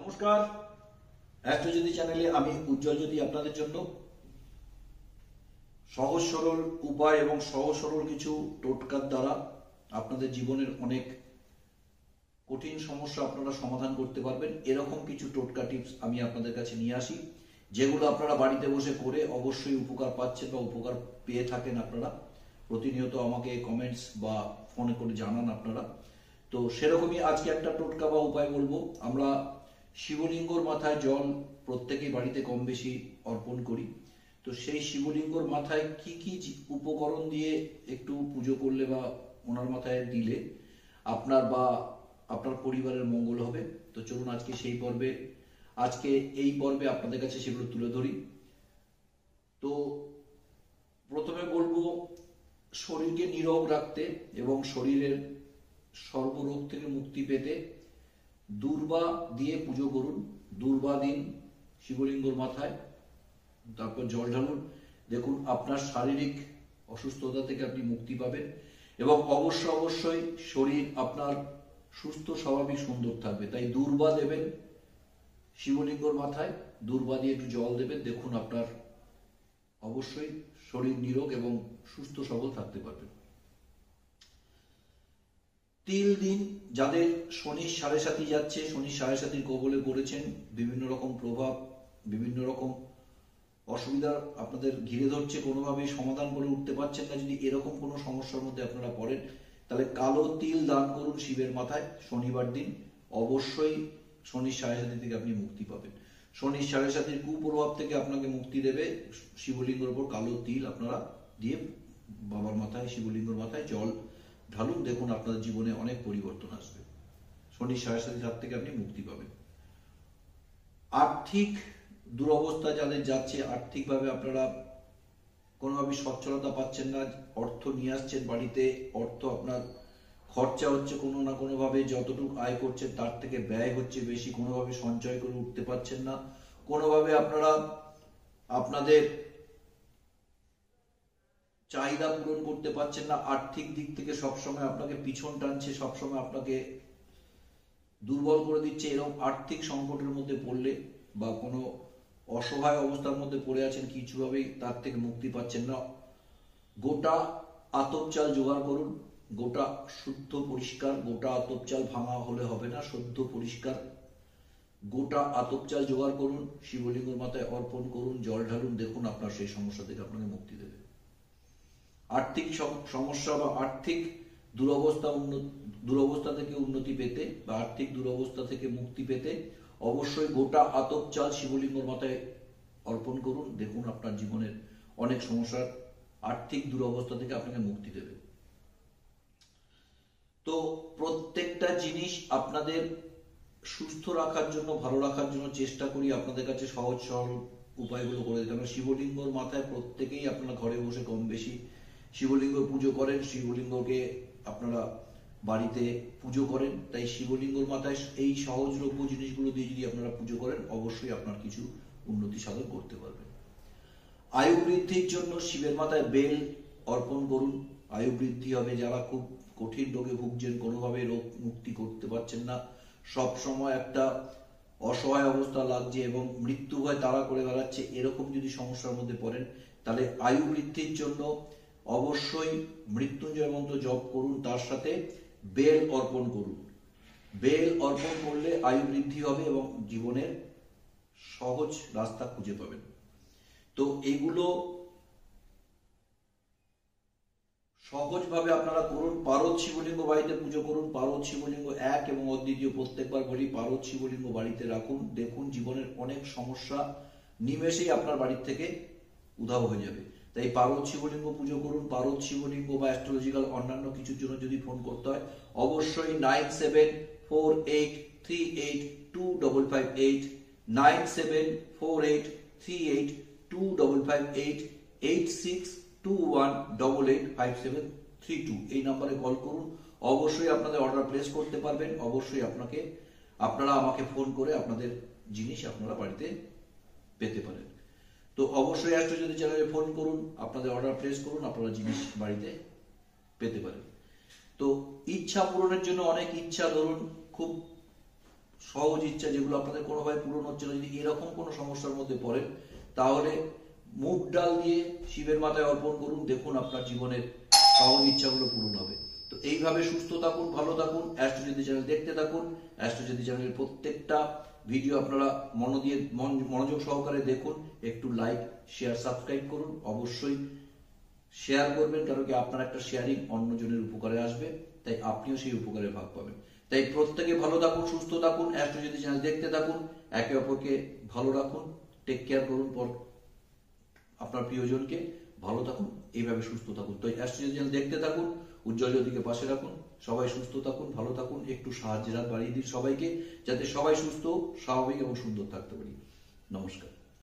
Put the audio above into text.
নমস্কার, অ্যাস্ট্রোজ্যোতি চ্যানেলে আমি উজ্জ্বল জ্যোতি আপনাদের জন্য সহজ সরল উপায় এবং সহজ সরল কিছু টোটকার দ্বারা আপনাদের জীবনের অনেক কঠিন সমস্যা আপনারা সমাধান করতে পারবেন। এরকম কিছু টোটকা টিপস আমি আপনাদের কাছে নিয়ে আসি, যেগুলো আপনারা বাড়িতে বসে করে অবশ্যই উপকার পাচ্ছেন বা উপকার পেয়ে থাকেন। আপনারা প্রতিনিয়ত আমাকে কমেন্টস বা ফোনে করে জানান আপনারা। তো সেরকমই আজকে একটা টোটকা বা উপায় বলবো। আমরা শিবলিঙ্গর মাথায় জল প্রত্যেকেই বাড়িতে কম বেশি অর্পণ করি। তো সেই শিবলিঙ্গর মাথায় কি কি উপকরণ দিয়ে একটু পুজো করলে বা ওনার মাথায় দিলে আপনার বা আপনার পরিবারের মঙ্গল হবে। তো চলুন আজকে এই পর্বে আপনাদের কাছে সেগুলো তুলে ধরি। তো প্রথমে বলবো, শরীরকে নীরোগ রাখতে এবং শরীরের সর্বরোগ থেকে মুক্তি পেতে দূর্বা দিয়ে পুজো করুন। দূর্বা দিন শিবলিঙ্গর মাথায়, তারপর জল ঢালুন। দেখুন আপনার শারীরিক অসুস্থতা থেকে আপনি মুক্তি পাবেন এবং অবশ্যই শরীর আপনার সুস্থ স্বাভাবিক সুন্দর থাকবে। তাই দূর্বা দেবেন শিবলিঙ্গর মাথায়, দূর্বা দিয়ে একটু জল দেবেন। দেখুন আপনার অবশ্যই শরীর নিরোগ এবং সুস্থ সবল থাকতে পারবেন। তিল দিন, যাদের শনির সাড়ে সাথী যাচ্ছে, শনির সাড়ে সাথীর কবলে পড়েছেন, বিভিন্ন রকম প্রভাব, বিভিন্ন রকম অসুবিধা আপনাদের ঘিরে ধরছে, কোনোভাবেই সমাধান করে উঠতে পারছেন না, যদি এরকম কোনো সমস্যার মধ্যে আপনারা পড়েন, তাহলে কালো তিল দান করুন শিবের মাথায় শনিবার দিন। অবশ্যই শনির সাড়ে সাথী থেকে আপনি মুক্তি পাবেন। শনির সাড়ে সাথীর কুপ্রভাব থেকে আপনাকে মুক্তি দেবে শিবলিঙ্গের উপর কালো তিল আপনারা দিয়ে বাবার মাথায়, শিবলিঙ্গের মাথায় জল ঢালুন। দেখুন আপনাদের জীবনে অনেক পরিবর্তন আসবে। শনির সাড়ে সাথীর হাত থেকে আপনি মুক্তি পাবেন। আর্থিক দুরবস্থা যাদের যাচ্ছে, আর্থিকভাবে আপনারা কোনোভাবে সচ্ছলতা পাচ্ছেন না, অর্থ নিয়ে আসছেন বাড়িতে, অর্থ আপনার খরচা হচ্ছে কোনো না কোনোভাবে, যতটুকু আয় করছেন তার থেকে ব্যয় হচ্ছে বেশি, কোনোভাবে সঞ্চয় করে উঠতে পারছেন না, কোনোভাবে আপনারা আপনাদের চাহিদা পূরণ করতে পারছেন না, আর্থিক দিক থেকে সবসময় আপনাকে পিছন টানছে, সবসময় আপনাকে দুর্বল করে দিচ্ছে, এরকম আর্থিক সংকটের মধ্যে পড়লে বা কোনো অসহায় অবস্থার মধ্যে পড়ে আছেন, কিছুভাবেই তার থেকে মুক্তি পাচ্ছেন না, গোটা আতপ চাল জোগাড় করুন। গোটা শুদ্ধ পরিষ্কার গোটা আতপ চাল, ভাঙা হলে হবে না, শুদ্ধ পরিষ্কার গোটা আতপ চাল জোগাড় করুন, শিবলিঙ্গের মাথায় অর্পণ করুন, জল ঢালুন। দেখুন আপনার সেই সমস্যা থেকে আপনাকে মুক্তি দেবে। আর্থিক সমস্যা বা আর্থিক দুরবস্থা থেকে উন্নতি পেতে বা আর্থিক দুরবস্থা থেকে মুক্তি পেতে অবশ্যই গোটা আতপ চাল শিবলিঙ্গের মাথায় অর্পণ করুন। দেখুন আপনার জীবনের অনেক সমস্যার, আর্থিক দুরবস্থা থেকে আপনাকে মুক্তি দেবে। তো প্রত্যেকটা জিনিস আপনাদের সুস্থ রাখার জন্য, ভালো রাখার জন্য চেষ্টা করি আপনাদের কাছে সহজ সরল উপায়গুলো করে দিতে। কারণ শিবলিঙ্গর মাথায় প্রত্যেকেই আপনারা ঘরে বসে কম বেশি শিবলিঙ্গ পুজো করেন, শিবলিঙ্গকে আপনারা বাড়িতে পুজো করেন। তাই শিবলিঙ্গর মাথায় এই সহজলভ্য জিনিসগুলো দিয়ে যদি আপনারা পুজো করেন, অবশ্যই আপনার কিছু উন্নতি সাধন করতে পারবেন। আয়ু বৃদ্ধির জন্য শিবের মাথায় বেল অর্পণ করুন, আয়ু বৃদ্ধি হবে। যারা খুব কঠিন রোগে ভুগছেন, কোনোভাবে রোগ মুক্তি করতে পারছেন না, সব সময় একটা অসহায় অবস্থা লাগছে এবং মৃত্যু ভয় তাড়া করে বেড়াচ্ছে, এরকম যদি সমস্যার মধ্যে পড়েন, তাহলে আয়ু বৃদ্ধির জন্য অবশ্যই মৃত্যুঞ্জয় মন্ত্র জপ করুন, তার সাথে বেল অর্পণ করুন। বেল অর্পণ করলে আয়ু বৃদ্ধি হবে এবং জীবনের সহজ রাস্তা খুঁজে পাবেন। তো এগুলো সহজভাবে আপনারা করুন। পারদ শিবলিঙ্গ বাড়িতে পুজো করুন। পারদ শিবলিঙ্গ এক এবং অদ্বিতীয়, প্রত্যেকবার বলি পারদ শিবলিঙ্গ বাড়িতে রাখুন। দেখুন জীবনের অনেক সমস্যা নিমেষেই আপনার বাড়ির থেকে উধাও হয়ে যাবে। তাই পারদ শিবলিঙ্গ পুজো করুন। পারদ শিবলিঙ্গ বা অ্যাস্ট্রোলজিক্যাল অন্যান্য কিছুর জন্য যদি ফোন করতে হয়, অবশ্যই 9748382558, 9748382558, 8621885732 এই নম্বরে কল করুন। অবশ্যই আপনাদের অর্ডার প্লেস করতে পারবেন। অবশ্যই আপনারা আমাকে ফোন করে আপনাদের জিনিস আপনারা বাড়িতে পেতে পারেন। তো অবশ্যই অ্যাস্ট্রোজ্যোতি চ্যানেলে ফোন করুন, আপনাদের অর্ডার প্লেস করুন, আপনারা জিনিস বাড়িতে পেতে পারেন। তো ইচ্ছা পূরণের জন্য অনেক ইচ্ছা, ধরুন খুব সহজ ইচ্ছা যেগুলো আপনাদের কোনোভাবে পূরণ হচ্ছে না, যদি এরকম কোনো সমস্যার মধ্যে পড়েন, তাহলে মুগ ডাল দিয়ে শিবের মাথায় অর্পণ করুন, দেখুন আপনার জীবনের সহজ ইচ্ছাগুলো পূরণ হবে। তো এইভাবে সুস্থ থাকুন, ভালো থাকুন, অ্যাস্ট্রোজ্যোতি চ্যানেল দেখতে থাকুন। অ্যাস্ট্রোজ্যোতি চ্যানেলের প্রত্যেকটা ভিডিও আপনারা মনোযোগ সহকারে দেখুন, একটু লাইক, শেয়ার, সাবস্ক্রাইব করুন। অবশ্যই শেয়ার করবেন, কারণ কি আপনার একটা শেয়ারিং অন্যজনের উপকারে আসবে, তাই আপনিও সেই উপকারে ভাগ পাবেন। তাই প্রত্যেকে ভালো থাকুন, সুস্থ থাকুন, অ্যাস্ট্রোজ্যোতি চ্যানেল দেখতে থাকুন, একে অপরকে ভালো রাখুন, টেক কেয়ার করুন, আপনার প্রিয়জনকে ভালো থাকুন, এইভাবে সুস্থ থাকুন। তো অ্যাস্ট্রোজ্যোতি চ্যানেল দেখতে থাকুন, উজ্জ্বল জ্যোতিকে পাশে রাখুন, সবাই সুস্থ থাকুন, ভালো থাকুন, একটু সাহায্যের হাত বাড়িয়ে দিন সবাইকে, যাতে সবাই সুস্থ, স্বাভাবিক এবং সুন্দর থাকতে পারি। নমস্কার।